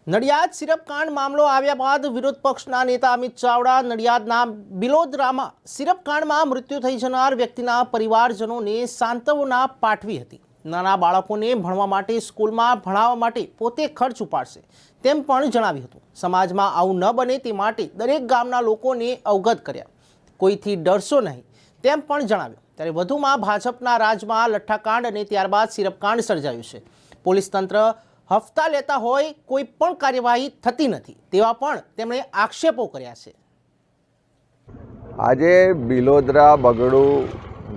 નડિયાદ સિરપકાંડ મામલો આવ્યા બાદ વિરોધ પક્ષના નેતા અમિત ચાવડા નડિયાદના બિલોદરામાં સિરપકાંડમાં મૃત્યુ થઈ જનાર વ્યક્તિના પરિવારજનોને સાંત્વના પાઠવી હતી। નાના બાળકોને ભણવા માટે સ્કૂલમાં ભણાવવા માટે પોતે ખર્ચ ઉપાડશે તેમ પણ જણાવ્યું હતું। સમાજમાં આવું ન બને તે માટે દરેક ગામના લોકોને અવગત કર્યા, કોઈથી ડરશો નહીં તેમ પણ જણાવ્યું। ત્યારે વધુમાં ભાજપના રાજમાં લઠ્ઠાકાંડ અને ત્યારબાદ સિરપકાંડ સર્જાયું છે। પોલીસ તંત્ર હફતા લેતા હોય કોઈ પણ કાર્યવાહી થતી નથી તેવા પણ તેમણે આક્ષેપો કર્યા છે। આજે બિલોદરા બગડુ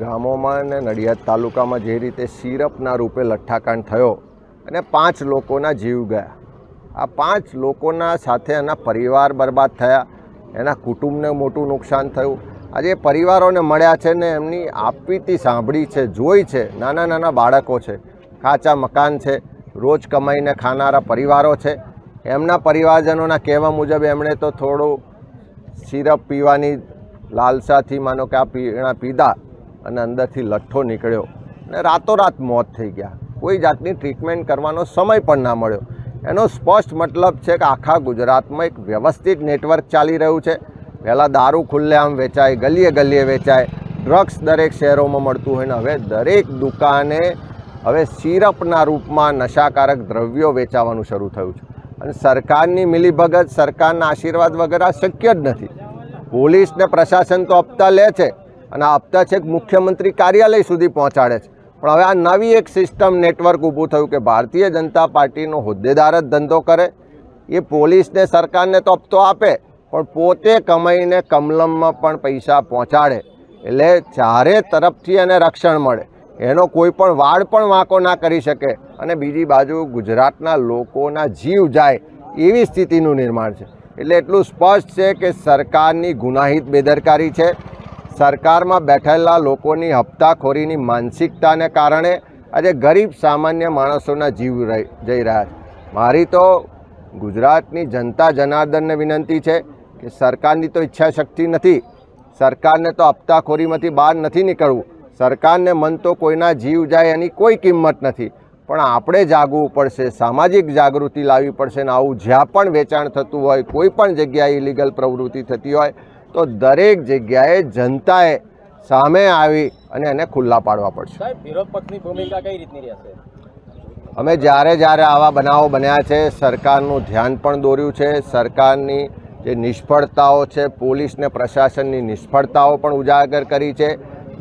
ગામોમાં અને નડિયાદ તાલુકામાં જે રીતે સિરપના રૂપે લઠ્ઠાકાંડ થયો અને 5 લોકોના જીવ ગયા, આ 5 લોકોના સાથે એના પરિવાર બરબાદ થયા, એના કુટુંબને મોટું નુકસાન થયું। આજે પરિવારોને મળ્યા છે ને એમની આપવીતી સાંભળી છે, જોઈ છે। નાના નાના બાળકો છે, કાચા મકાન છે, રોજ કમાઈને ખાનારા પરિવારો છે। એમના પરિવારજનોના કહેવા મુજબ એમણે તો થોડું સિરપ પીવાની લાલસાથી માનો કે આ પીણા પીધા અને અંદરથી લઠ્ઠો નીકળ્યો અને રાતોરાત મોત થઈ ગયા। કોઈ જાતની ટ્રીટમેન્ટ કરવાનો સમય પણ ના મળ્યો। એનો સ્પષ્ટ મતલબ છે કે આખા ગુજરાતમાં એક વ્યવસ્થિત નેટવર્ક ચાલી રહ્યું છે। પહેલાં દારૂ ખુલ્લેઆમ વેચાય, ગલીએ ગલીએ વેચાય, ડ્રગ્સ દરેક શહેરોમાં મળતું હોય ને હવે દરેક દુકાને હવે સિરપના રૂપમાં નશાકારક દ્રવ્યો વેચાવાનું શરૂ થયું છે અને સરકારની મિલીભગત, સરકારના આશીર્વાદ વગર આ શક્ય જ નથી। પોલીસ ને પ્રશાસન તો હપ્તા લે છે અને આ હપ્તા છેક મુખ્યમંત્રી કાર્યાલય સુધી પહોંચાડે છે, પણ હવે આ નવી એક સિસ્ટમ નેટવર્ક ઊભું થયું કે ભારતીય જનતા પાર્ટીનો હોદ્દેદાર જ ધંધો કરે, એ પોલીસને સરકારને તો હપ્તો આપે પણ પોતે કમાઈને કમલમમાં પણ પૈસા પહોંચાડે, એટલે ચારે તરફથી એને રક્ષણ મળે, એનો કોઈ પણ વાડ પણ વાંકો ના કરી શકે અને બીજી બાજુ ગુજરાતના લોકોના જીવ જાય એવી સ્થિતિનું નિર્માણ છે। એટલે એટલું સ્પષ્ટ છે કે સરકારની ગુનાહિત બેદરકારી છે। સરકારમાં બેઠેલા લોકોની હપ્તાખોરીની માનસિકતાને કારણે આજે ગરીબ સામાન્ય માણસોના જીવ જઈ રહ્યા છે। મારી તો ગુજરાતની જનતા જનાર્દનને વિનંતી છે કે સરકારની તો ઈચ્છા શક્તિ નથી, સરકારને તો હપ્તાખોરીમાંથી બહાર નથી નીકળવું, સરકારને મન તો કોઈના જીવ જાય એની કોઈ કિંમત નથી, પણ આપણે જાગવું પડશે, સામાજિક જાગૃતિ લાવવી પડશે ને આવું જ્યાં પણ વેચાણ થતું હોય, કોઈ પણ જગ્યાએ ઇલીગલ પ્રવૃત્તિ થતી હોય તો દરેક જગ્યાએ જનતાએ સામે આવી અને એને ખુલ્લા પાડવા પડશે। સાહેબ, વિરોધ પક્ષની ભૂમિકા કઈ રીતની રહેશે? અમે જ્યારે આવા બનાવો બન્યા છે સરકારનું ધ્યાન પણ દોર્યું છે, સરકારની જે નિષ્ફળતાઓ છે, પોલીસ ને પ્રશાસનની નિષ્ફળતાઓ પણ ઉજાગર કરી છે,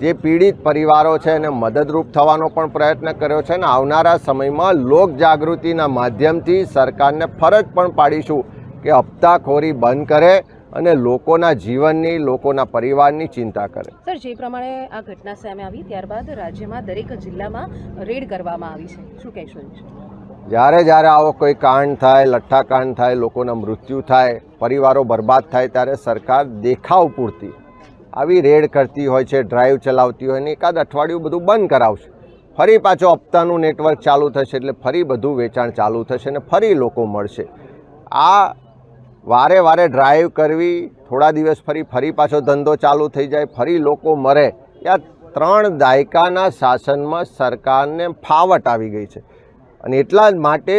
જે પીડિત પરિવારો છે એને મદદરૂપ થવાનો પણ પ્રયત્ન કર્યો છે અને આવનારા સમયમાં લોક જાગૃતિના માધ્યમથી સરકારને ફરજ પણ પાડીશું કે હપ્તાખોરી બંધ કરે અને લોકોના જીવનની, લોકોના પરિવારની ચિંતા કરે। સર, જે પ્રમાણે આ ઘટના સામે આવી ત્યારબાદ રાજ્યમાં દરેક જિલ્લામાં રેડ કરવામાં આવી છે, શું કહેશો? જ્યારે આવો કોઈ કાંડ થાય, લઠ્ઠાકાંડ થાય, લોકોના મૃત્યુ થાય, પરિવારો બરબાદ થાય ત્યારે સરકાર દેખાવ પૂરતી આવી રેડ કરતી હોય છે, ડ્રાઈવ ચલાવતી હોય ને એકાદ અઠવાડિયું બધું બંધ કરાવશે, ફરી પાછો હપ્તાનું નેટવર્ક ચાલુ થશે એટલે ફરી બધું વેચાણ ચાલુ થશે ને ફરી લોકો મળશે। આ વારે વારે ડ્રાઈવ કરવી, થોડા દિવસ ફરી પાછો ધંધો ચાલુ થઈ જાય, ફરી લોકો મરે, આ 3 દાયકાના શાસનમાં સરકારને ફાવટ આવી ગઈ છે અને એટલા જ માટે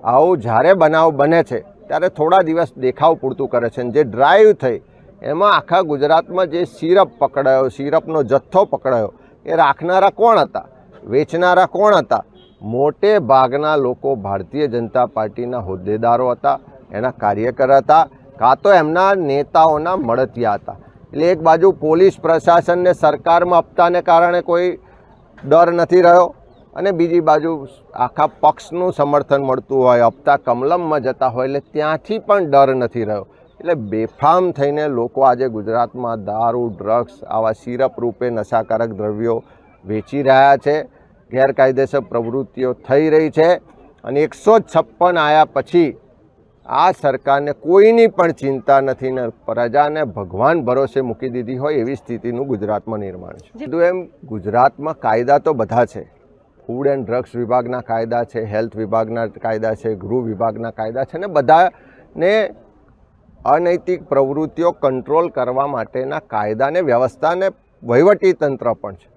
આવું જ્યારે બનાવ બને છે ત્યારે થોડા દિવસ દેખાવ પૂરતું કરે છે। જે ડ્રાઈવ થઈ એમાં આખા ગુજરાતમાં જે સિરપ પકડાયો, સિરપનો જથ્થો પકડાયો, એ રાખનારા કોણ હતા, વેચનારા કોણ હતા? મોટે ભાગના લોકો ભારતીય જનતા પાર્ટીના હોદ્દેદારો હતા, એના કાર્યકર હતા, કાં તો એમના નેતાઓના મળતિયા હતા। એટલે એક બાજુ પોલીસ પ્રશાસનને સરકારમાં હપ્તાને કારણે કોઈ ડર નથી રહ્યો અને બીજી બાજુ આખા પક્ષનું સમર્થન મળતું હોય, હપ્તા કમલમમાં જતા હોય એટલે ત્યાંથી પણ ડર નથી રહ્યો। એટલે બેફામ થઈને લોકો આજે ગુજરાતમાં દારૂ, ડ્રગ્સ, આવા સિરપ રૂપે નશાકારક દ્રવ્યો વેચી રહ્યા છે, ગેરકાયદેસર પ્રવૃત્તિઓ થઈ રહી છે અને 156 આવ્યા પછી આ સરકારને કોઈની પણ ચિંતા નથી ને પ્રજાને ભગવાન ભરોસે મૂકી દીધી હોય એવી સ્થિતિનું ગુજરાતમાં નિર્માણ છે। કીધું એમ ગુજરાતમાં કાયદા તો બધા છે, ફૂડ એન્ડ ડ્રગ્સ વિભાગના કાયદા છે, હેલ્થ વિભાગના કાયદા છે, ગૃહ વિભાગના કાયદા છે ને બધાને અનૈતિક પ્રવૃત્તિઓ કંટ્રોલ કરવા માટેના કાયદાને, વ્યવસ્થાને વહીવટી તંત્ર પણ છે,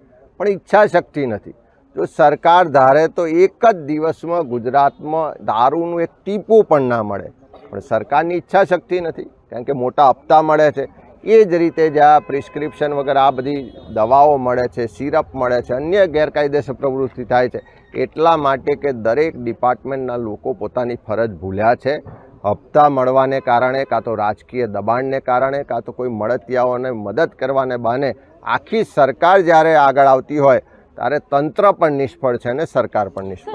પણ ઈચ્છા શક્તિ નથી। જો સરકાર ધારે તો એક જ દિવસમાં ગુજરાતમાં દારૂનું એક ટીપું પણ ના મળે, પણ સરકારની ઈચ્છા શક્તિ નથી, કારણ કે મોટા હપ્તા મળે છે. એ જ રીતે જ્યાં પ્રિસ્ક્રિપ્શન વગર આ બધી દવાઓ મળે છે, સિરપ મળે છે, અન્ય ગેરકાયદેસર પ્રવૃત્તિ થાય છે, એટલા માટે કે દરેક ડિપાર્ટમેન્ટના લોકો પોતાની ફરજ ભૂલ્યા છે. હપ્તા મળવાને કારણે, કાં તો રાજકીય દબાણને કારણે, કાં તો કોઈ મળતિયાઓને મદદ કરવાને બહાને આખી સરકાર જ્યારે આગળ આવતી હોય ત્યારે તંત્ર પણ નિષ્ફળ છે અને સરકાર પણ નિષ્ફળ છે.